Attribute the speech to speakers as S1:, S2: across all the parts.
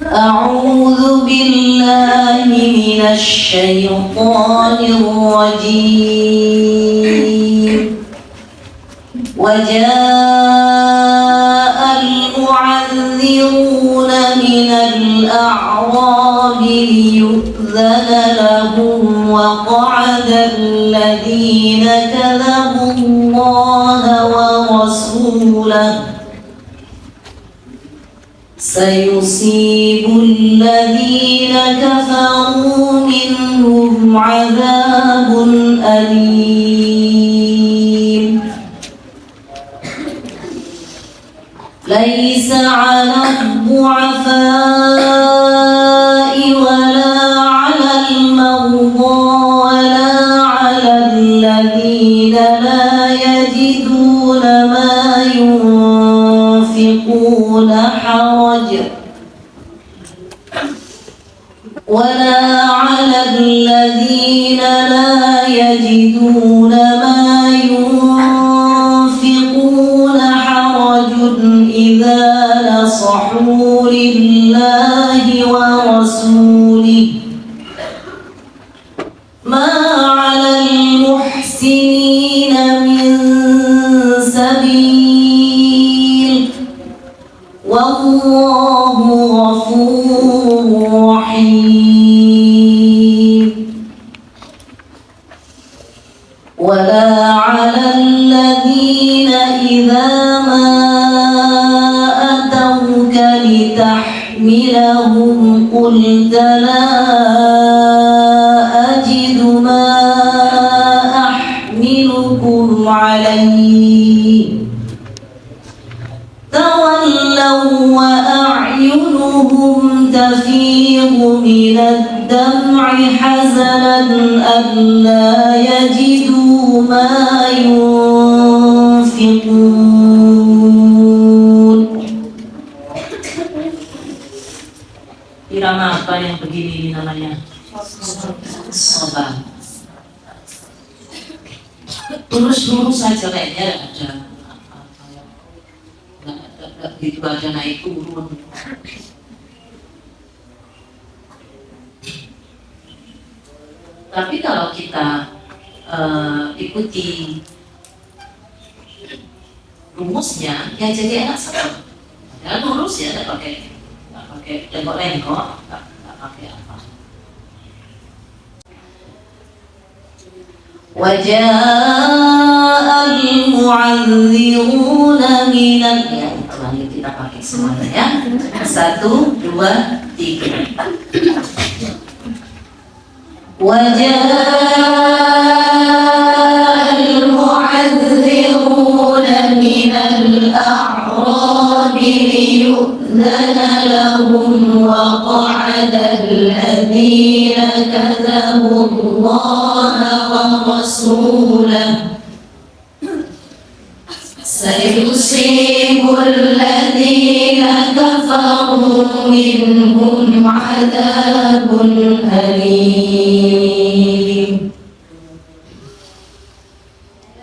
S1: أعوذ بالله من الشيطان الرجيم. وجاء المعذرون من الأعراب ليؤذن لهم وقعد الذين كذبوا الله ورسوله سيصيب الذين كفروا منهم عذاب أليم. ليس على الضعفاء ولا على المرضى ولا على الذين لا يجدون ما ينفقون حرج ولا على الذين لا يجدون ما ينفقون حرج إذا نصحوا لله ورسوله ما على المحسنين من سبيل والله غفور رحيم. ولا على الذين إذا ما أتوك لتحملهم قلت لا أجد ما أحملكم عليه تولوا وأعينهم تفيض من الدمع حزنا ألا يجدوا ما ينفقون. Irama apa yang begini namanya? Sobat. Terus saja kayaknya ada gitu aja naik turun. Tapi kalau kita ikuti rumusnya, ya jadi enak sekali. Ya lurus ya, nggak pakai lengkok-lengkok, nggak pakai apa. وجاء المعذرون من kita pakai semuanya ya. 1, 2, 3. وجاء المعذرون من الأعراب ليؤذن لهم وقعد الذين كذبوا الله ورسوله سيصيب الذين كفروا منهم عذاب أليم.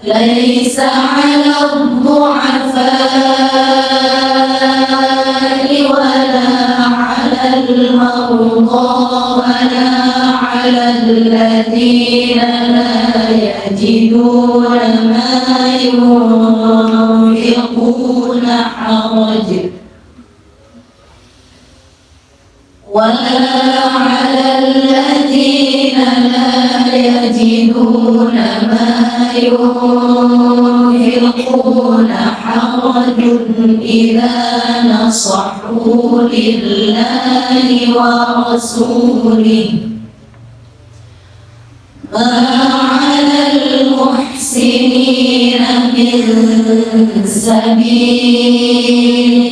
S1: ليس على الضعفاء ولا على المرضى ولا على الذين لا يجدون ما ينفقون حرج ولا على الذين لا يجدون ما ينفقون حرج إذا نصحوا لله ورسوله ما على المحسنين من سبيل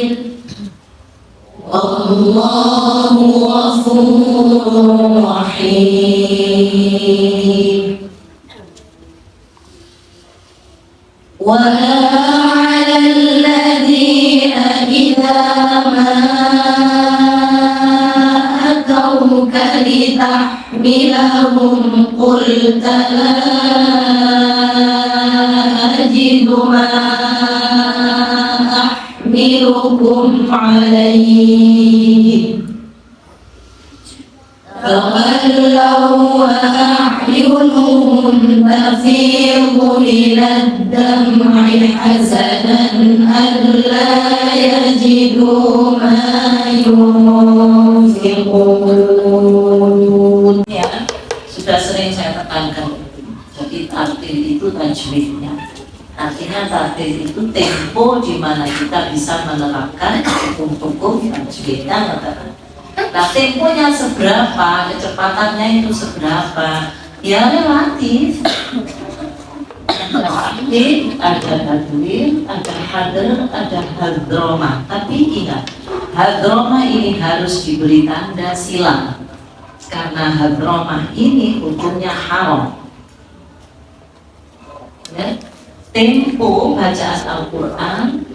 S1: والله غفور رحيم. ولا على الذين إذا ما أتوك لتحملهم قلت لا أجد ما أحملكم عليه فولوا وأعينهم تفيض من الدمع حزنا ألا يجدوا ما ينفقون. Ya, sudah sering saya tekankan. Jadi tartil itu tajwidnya. Artinya tartil itu tempo di mana kita bisa menerapkan hukum-hukum tajwidnya. Nah, temponya seberapa, kecepatannya itu seberapa, ya relatif. Ada aktif, ada hadwir, ada hadir, ada hadroma. Tapi ingat, hadroma ini harus diberi tanda silang, karena hadroma ini hukumnya haram. Ya. Tempo bacaan Al-Quran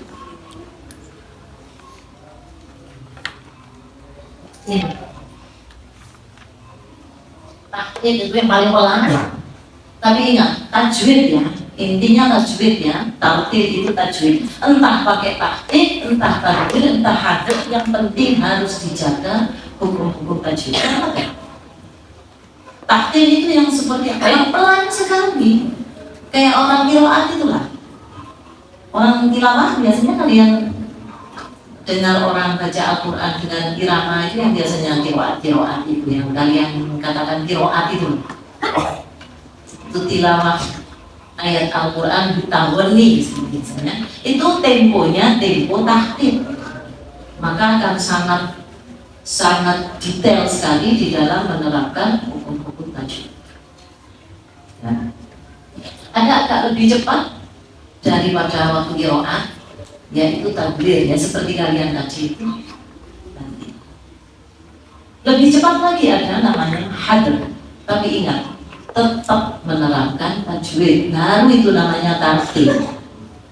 S1: tahdid itu yang paling pelan. Tapi ingat, tajwid ya, intinya tajwid ya, tartil itu tajwid. Entah pakai tahdid, entah tajwid, entah hadir, yang penting harus dijaga hukum-hukum tajwid. Tahdid itu yang seperti apa? Yang pelan sekali, kayak orang qiraat itulah. Orang tilawah biasanya kalian dengar orang baca Al-Quran dengan irama itu yang biasanya qiraat itu, yang kalian katakan qiraat itu tilawah ayat Al-Quran ditawani misalnya, itu temponya tempo tahdid, maka akan sangat detail sekali di dalam menerapkan hukum-hukum tajwid. Ya. Ada agak lebih cepat daripada waktu qiraat, yaitu tabligh ya, seperti kalian tadi itu. Nanti lebih cepat lagi ada namanya hadr, tapi ingat tetap menerapkan tajwid, baru itu namanya tartil.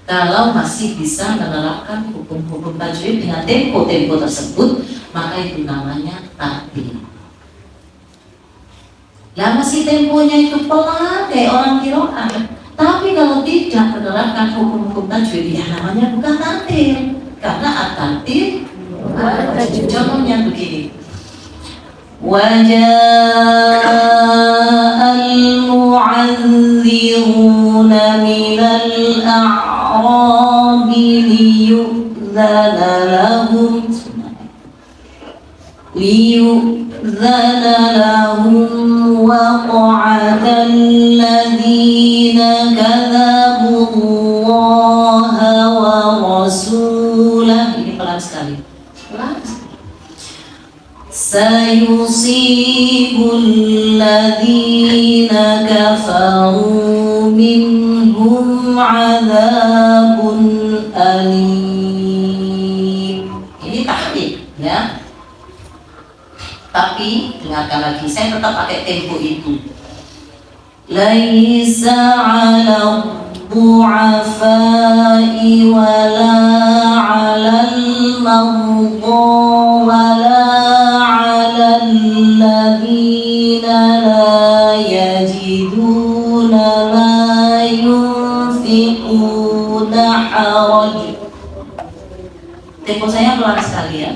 S1: Kalau masih bisa menerapkan hukum-hukum tajwid dengan tempo-tempo tersebut, maka itu namanya tartil. Lah masih temponya itu pelan kayak orang qiraat, tapi kalau tidak menerapkan hukum-hukum tajwid, ya namanya bukan tartil, karena at-tartil contohnya begini. Waja'al mu'adziruna minal a'rabi liyu'zana lahum وقعد الذين كذبوا الله ورسوله. Ini pelan sekali. سيصيب الذين كفروا منهم عذاب أليم. Ini tahdid ya. Tapi dengarkan lagi, saya tetap pakai tempo itu. Laisa 'ala du'afai wala 'alal mardha wala 'alal ladzina la yajiduna ma yunfiquna haraj. Tempo saya pelan sekali ya.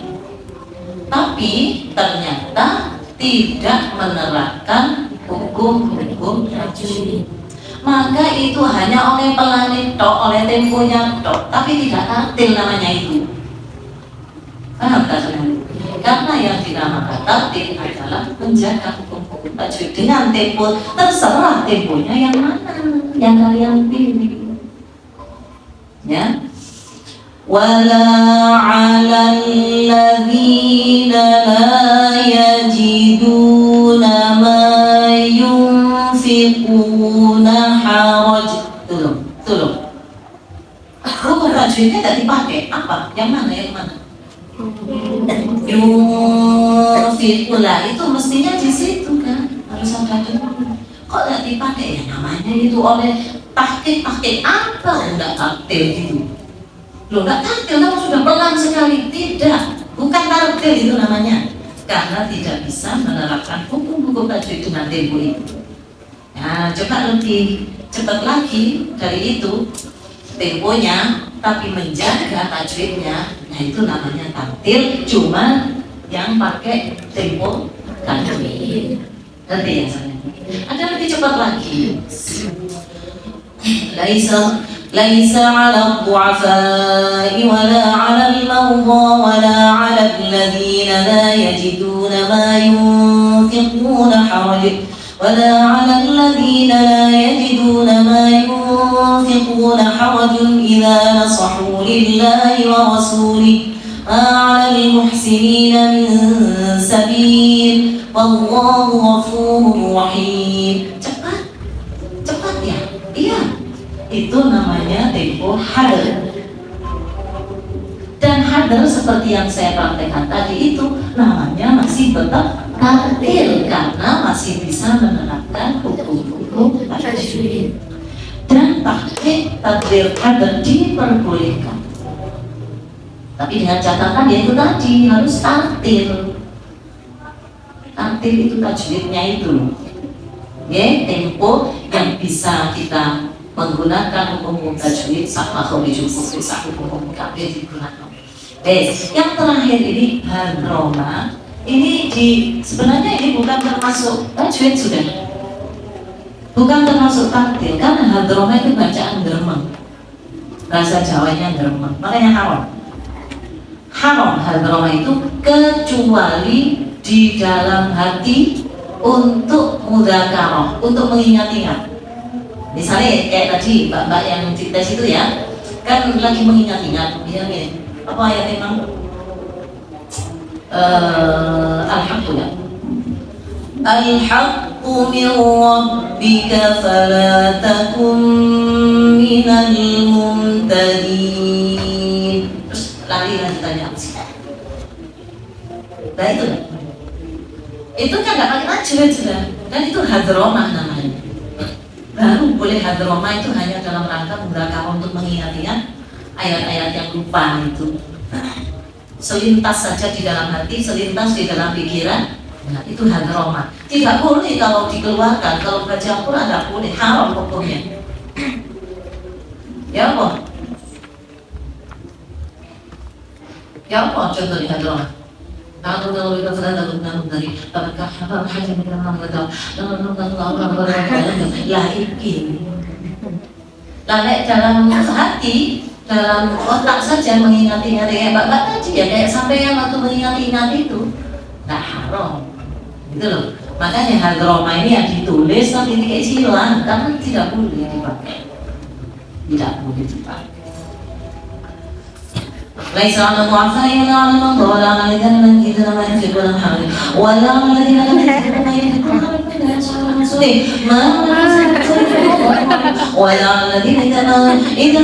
S1: Tapi ternyata tidak menerapkan hukum-hukum tajwid. Maka itu hanya oleh pelan tok, oleh temponya tok, tapi tidak tartil namanya itu. Paham tak saudara? Karena yang dinamakan tartil adalah menjaga hukum-hukum tajwid dengan tempo, terserah temponya yang mana yang kalian pilih. Ya. Wala 'alal ladzina la yajiduna ma yunfiquna haraj. Tolong. Hukum tajwidnya tidak dipakai. Apa? Yang mana? Yunfiquna itu mestinya di situ kan, harus ada dulu. Kok tidak dipakai? Ya namanya itu oleh tahqiq apa? Enggak tartil gitu. Loh, nggak tartil, kamu sudah pelan sekali. Tidak, bukan tartil itu namanya, karena tidak bisa menerapkan hukum-hukum tajwid dengan tempo itu. Nah, coba lebih cepat lagi dari itu temponya, tapi menjaga tajwidnya. Nah, itu namanya tartil. Cuma yang pakai tempo tajwid. Ngerti ya saya? Ada lebih cepat lagi. ليس على الضعفاء ولا على المرضى ولا على الذين لا يجدون ما ينفقون حرج ولا على الذين لا يجدون ما ينفقون حرج إذا نصحوا لله ورسوله ما على المحسنين من سبيل والله غفور رحيم. Cepat ya? Iya. Itu namanya tempo hadar. Dan hadar seperti yang saya praktekkan tadi itu namanya masih tetap tartil karena masih bisa menerapkan hukum-hukum tajwid. Dan pakai takdir hadar diperbolehkan. Tapi dengan catatan yaitu tadi harus tartil. Tartil itu tajwidnya itu. Ya, tempo yang bisa kita menggunakan hukum tajwid sama khurijul huruf sama hukum kabeh digunakan. Yang terakhir ini hadroma. Ini sebenarnya ini bukan termasuk tajwid sudah. Bukan termasuk taktil karena hadroma itu bacaan dermeng. Bahasa Jawanya dermeng. Makanya haram. Haram hadroma itu kecuali di dalam hati untuk mudzakarah, untuk mengingat-ingat. Misalnya kayak tadi mbak-mbak yang dites itu ya, kan lagi mengingat-ingat, ya apa ya memang alhamdulillah. Al-haqqu min rabbika fala takum minal mumtarin. Terus lagi tanya apa sih? Nah itu kan nggak pakai tajwid sudah, dan itu hadromah namanya. Baru boleh hadroma itu hanya dalam rangka mudzakarah untuk mengingat-ingat ayat-ayat yang lupa itu. Selintas saja di dalam hati, selintas di dalam pikiran. Nah, itu hadroma. Tidak boleh kalau dikeluarkan, kalau baca Al-Quran tidak boleh, haram hukumnya. Ya apa? Ya apa contohnya hadroma? Aku kalau kita sudah dalam dari apakah hanya kita mengenal lah ini dalam hati, dalam otak saja mengingat-ingat ya mbak tadi ya kayak sampai yang waktu mengingat-ingat itu nggak haram gitu loh. Makanya hadroma ini yang ditulis tapi ini kayak silang karena tidak boleh dipakai, tidak boleh dipakai. ليس على الضعفاء ولا على المرضى ولا على الذين لا يجدون ما ينفقون حرج ولا على الذين لا يجدون ما ينفقون حرج ولا على الذين إذا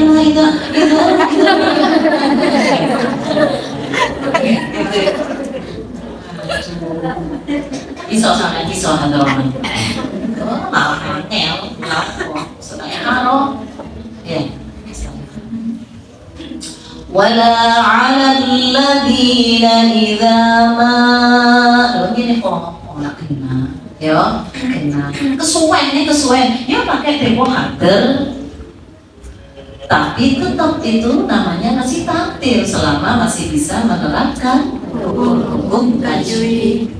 S1: iso sampai iso hadroman malah nel supaya haram ya. Wala 'alal ladzina idza ma begini kok ora kena ya kena kesuwen ya pakai tempo hadar tapi tetap itu namanya masih taktil selama masih bisa menerapkan hukum tajwid.